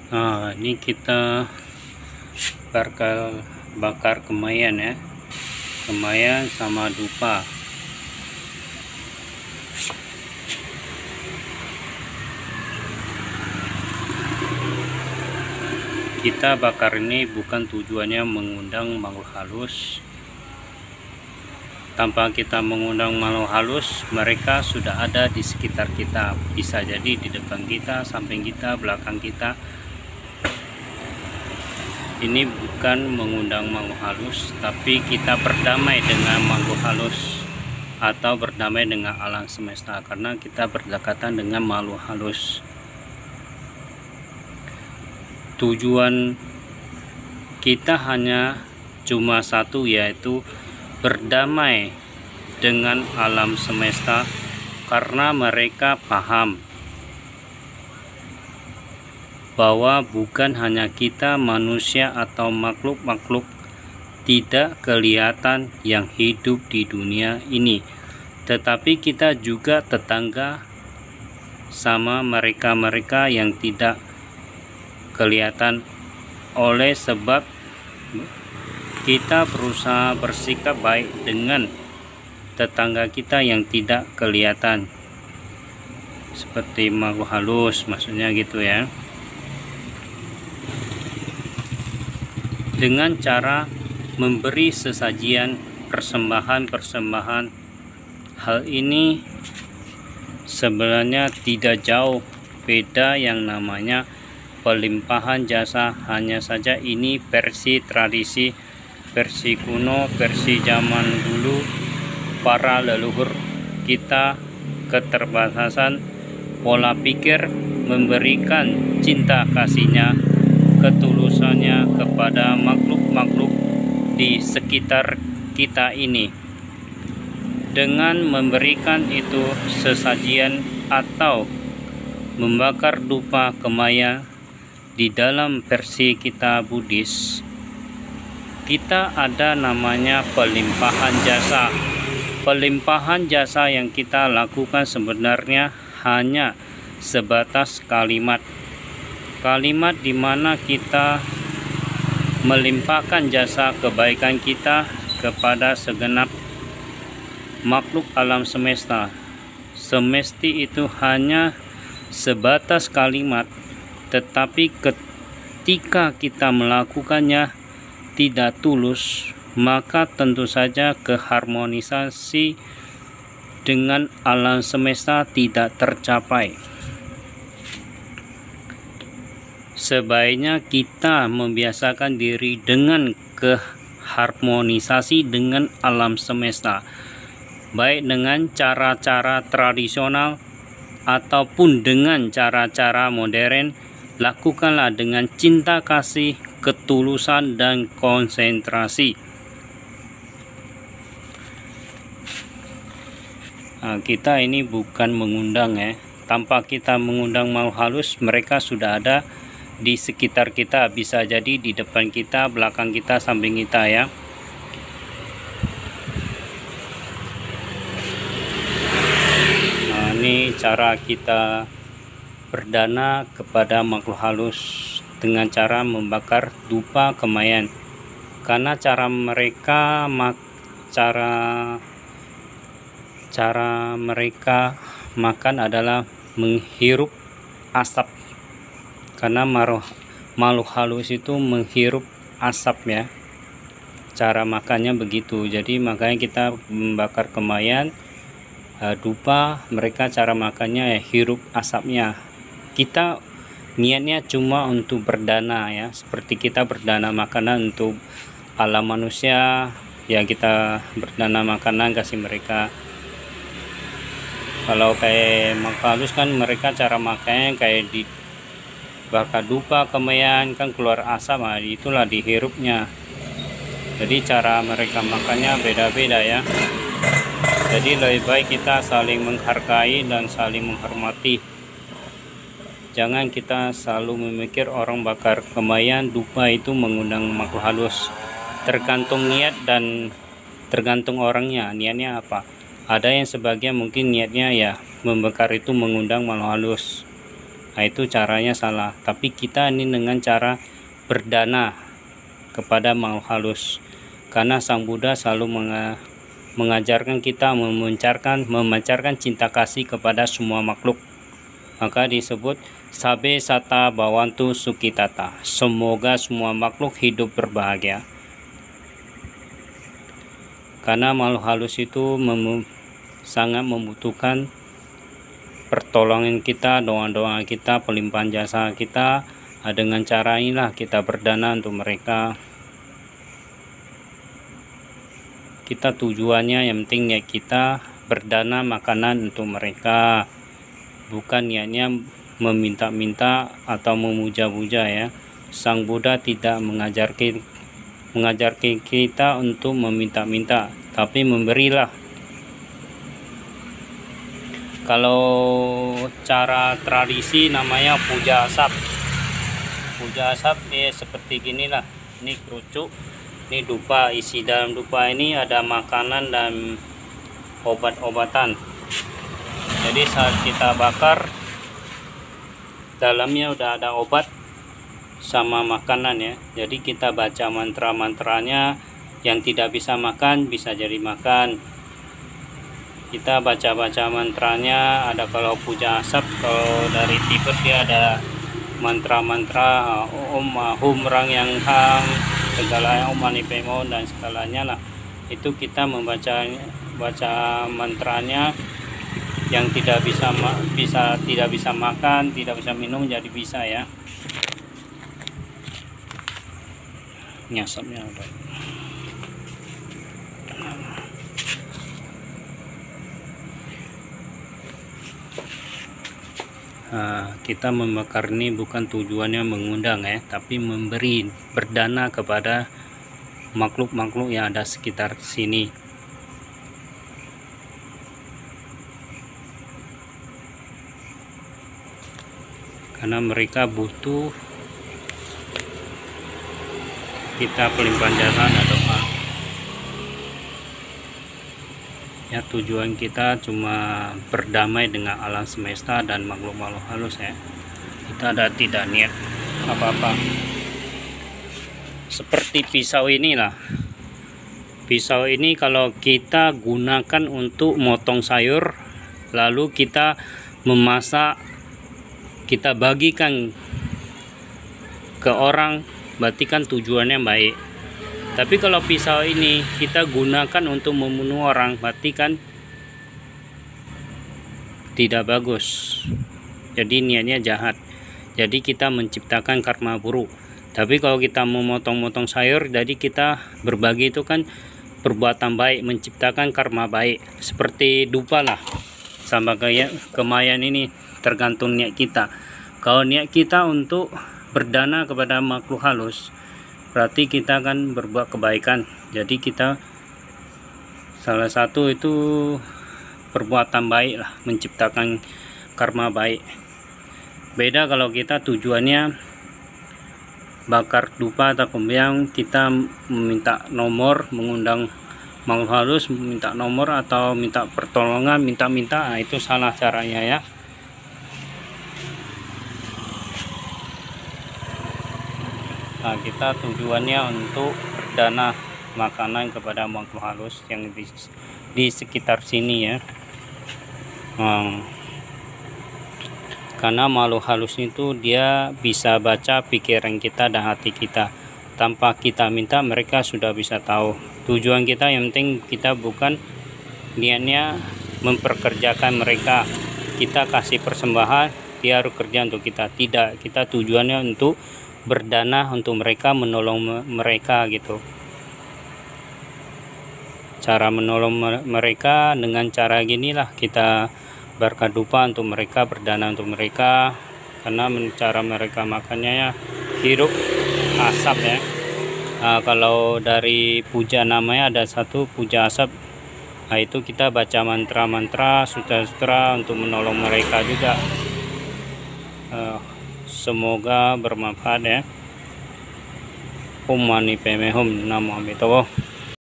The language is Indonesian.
Nah, ini kita bakar kemayan ya, kemayan sama dupa. Kita bakar ini bukan tujuannya mengundang makhluk halus. Tanpa kita mengundang makhluk halus, mereka sudah ada di sekitar kita. Bisa jadi di depan kita, samping kita, belakang kita. Ini bukan mengundang makhluk halus, tapi kita berdamai dengan makhluk halus atau berdamai dengan alam semesta, karena kita berdekatan dengan makhluk halus. Tujuan kita hanya cuma satu, yaitu berdamai dengan alam semesta, karena mereka paham bahwa bukan hanya kita manusia atau makhluk-makhluk tidak kelihatan yang hidup di dunia ini, tetapi kita juga tetangga sama mereka-mereka yang tidak kelihatan. Oleh sebab kita berusaha bersikap baik dengan tetangga kita yang tidak kelihatan, seperti makhluk halus, maksudnya gitu ya, dengan cara memberi sesajian, persembahan-persembahan. Hal ini sebenarnya tidak jauh beda yang namanya pelimpahan jasa, hanya saja ini versi tradisi, versi kuno, versi zaman dulu para leluhur kita. Keterbatasan pola pikir memberikan cinta kasihnya, ketulusannya kepada makhluk-makhluk di sekitar kita ini, dengan memberikan itu sesajian atau membakar dupa kemaya. Di dalam versi kita Buddhis, kita ada namanya pelimpahan jasa. Pelimpahan jasa yang kita lakukan sebenarnya hanya sebatas kalimat di mana kita melimpahkan jasa kebaikan kita kepada segenap makhluk alam semesta. Semesti itu hanya sebatas kalimat, tetapi ketika kita melakukannya tidak tulus, maka tentu saja keharmonisasi dengan alam semesta tidak tercapai. Sebaiknya kita membiasakan diri dengan keharmonisasi dengan alam semesta, baik dengan cara-cara tradisional ataupun dengan cara-cara modern. Lakukanlah dengan cinta kasih, ketulusan, dan konsentrasi. Nah, kita ini bukan mengundang ya. Tanpa kita mengundang makhluk halus, mereka sudah ada di sekitar kita. Bisa jadi di depan kita, belakang kita, samping kita ya. Nah, ini cara kita berdana kepada makhluk halus dengan cara membakar dupa kemayan, karena cara mereka makan adalah menghirup asap, karena makhluk halus itu menghirup asap ya, cara makannya begitu. Jadi makanya kita membakar kemayan, dupa, mereka cara makannya ya hirup asapnya. Kita niatnya cuma untuk berdana ya, seperti kita berdana makanan untuk alam manusia ya, kita berdana makanan kasih mereka. Kalau kayak makhluk halus kan mereka cara makannya kayak dibakar dupa kemayan kan keluar asap, nah itulah dihirupnya. Jadi cara mereka makannya beda-beda ya. Jadi lebih baik kita saling menghargai dan saling menghormati. Jangan kita selalu memikir orang bakar kemayan, dupa itu mengundang makhluk halus. Tergantung niat dan tergantung orangnya, niatnya apa. Ada yang sebagian mungkin niatnya ya membakar itu mengundang makhluk halus. Nah, itu caranya salah. Tapi kita ini dengan cara berdana kepada makhluk halus, karena Sang Buddha selalu mengajarkan kita memancarkan cinta kasih kepada semua makhluk. Maka disebut Sabe Sata Bawantu Sukitata, semoga semua makhluk hidup berbahagia. Karena makhluk halus itu sangat membutuhkan pertolongan kita, doa-doa kita, pelimpahan jasa kita. Dengan cara inilah kita berdana untuk mereka. Kita tujuannya yang penting niat kita berdana makanan untuk mereka, bukan niatnya meminta-minta atau memuja-puja ya. Sang Buddha tidak mengajarkan kita untuk meminta-minta, tapi memberilah. Kalau cara tradisi namanya puja asap. Puja asap seperti ginilah. Ini kerucuk, ini dupa. Isi dalam dupa ini ada makanan dan obat-obatan. Jadi saat kita bakar, dalamnya udah ada obat sama makanan ya. Jadi kita baca mantra-mantranya. Yang tidak bisa makan bisa jadi makan. Kita baca-baca mantranya. Ada kalau puja asap, kalau dari Tibet dia ada mantra-mantra Om Hum Rang Yang Hang, segala Om Mani Padme Hum dan segalanya lah. Itu kita baca mantranya. Yang tidak bisa makan, tidak bisa minum jadi bisa ya. Nyasapnya udah. Kita membakar ini bukan tujuannya mengundang ya, tapi memberi, berdana kepada makhluk-makhluk yang ada sekitar sini. Karena mereka butuh kita pelimpahan jasa dan doa. Ya, tujuan kita cuma berdamai dengan alam semesta dan makhluk-makhluk halus ya. Kita tidak niat apa-apa. Seperti pisau inilah. Pisau ini kalau kita gunakan untuk motong sayur, lalu kita memasak, kita bagikan ke orang, berarti kan tujuannya baik. Tapi kalau pisau ini kita gunakan untuk membunuh orang, berarti kan tidak bagus. Jadi niatnya jahat. Jadi kita menciptakan karma buruk. Tapi kalau kita memotong-motong sayur, jadi kita berbagi itu kan perbuatan baik, menciptakan karma baik. Seperti dupa lah, sama kayak kemayan ini, tergantung niat kita. Kalau niat kita untuk berdana kepada makhluk halus, berarti kita akan berbuat kebaikan. Jadi kita salah satu itu perbuatan baik lah, menciptakan karma baik. Beda kalau kita tujuannya bakar dupa atau kumbiang, kita meminta nomor, mengundang makhluk halus, minta nomor atau minta pertolongan, minta-minta, itu salah caranya ya. Nah, kita tujuannya untuk berdana makanan kepada makhluk halus yang di sekitar sini ya. Karena makhluk halus itu dia bisa baca pikiran kita dan hati kita. Tanpa kita minta, mereka sudah bisa tahu. Tujuan kita yang penting kita bukan niatnya memperkerjakan mereka. Kita kasih persembahan, dia harus kerja untuk kita. Tidak, kita tujuannya untuk berdana untuk mereka, menolong mereka gitu. Cara menolong mereka dengan cara ginilah, kita bakar dupa untuk mereka, berdana untuk mereka. Karena cara mereka makannya ya hirup asap ya. Nah, kalau dari puja namanya ada satu puja asap. Nah, itu kita baca mantra-mantra, sutra-sutra untuk menolong mereka juga. Semoga bermanfaat ya. Om Mani Padme Hum, Namo Amito.